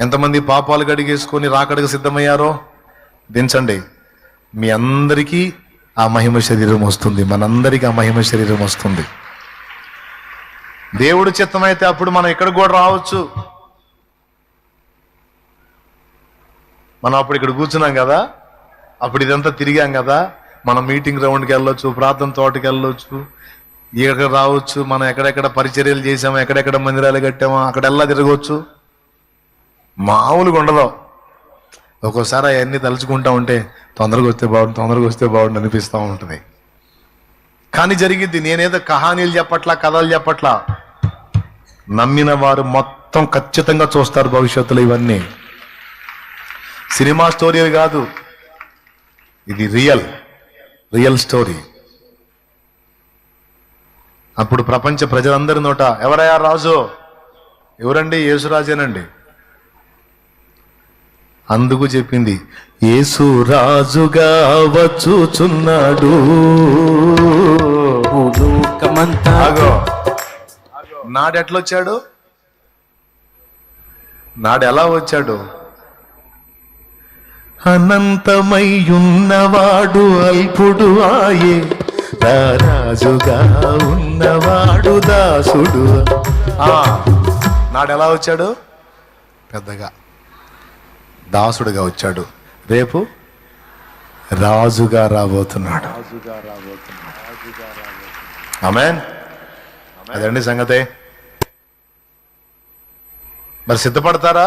ఎంతమంది పాపాలు గడిగేసుకొని రాకడకు సిద్ధమయ్యారో దించండి. మీ అందరికీ ఆ మహిమ శరీరం వస్తుంది, మనందరికీ ఆ మహిమ శరీరం వస్తుంది. దేవుడు చిత్తమైతే అప్పుడు మనం ఇక్కడికి కూడా రావచ్చు. మనం అప్పుడు ఇక్కడ కూర్చున్నాం కదా, అప్పుడు ఇదంతా తిరిగాం కదా, మనం మీటింగ్ రౌండ్కి వెళ్ళొచ్చు, ప్రార్థన తోటకి వెళ్ళొచ్చు, ఇక్కడ రావచ్చు, మనం ఎక్కడెక్కడ పరిచర్యలు చేసామో, ఎక్కడెక్కడ మందిరాలు కట్టామో అక్కడెల్లా తిరగవచ్చు. మామూలుగా ఉండదు. ఒక్కోసారి అవన్నీ తలుచుకుంటా ఉంటే తొందరగా వస్తే బాగుండు అనిపిస్తూ ఉంటుంది. కానీ జరిగింది. నేనేదో కహానీలు చెప్పట్లా, కథలు చెప్పట్లా. నమ్మిన వారు మొత్తం ఖచ్చితంగా చూస్తారు భవిష్యత్తులో. ఇవన్నీ సినిమా స్టోరీలు కాదు, ఇది రియల్ స్టోరీ. అప్పుడు ప్రపంచ ప్రజలందరి నోట ఎవరయ్యా రాజు? ఎవరండి? యేసురాజేనండి. అందుకు చెప్పింది, యేసు రాజుగా వచ్చుచున్నాడు. నాడు ఎట్లా వచ్చాడు? నాడు ఎలా వచ్చాడు? అనంతమయ్యున్నవాడు అల్పుడు ఆయే, రాజుగా ఉన్నవాడు దాసుడు. నాడు ఎలా వచ్చాడు? పెద్దగా దాసుడుగా వచ్చాడు. రేపు రాజుగా రాబోతున్నాడు. ఆమేన్. అదండి సంగతే. మరి సిద్ధపడతారా?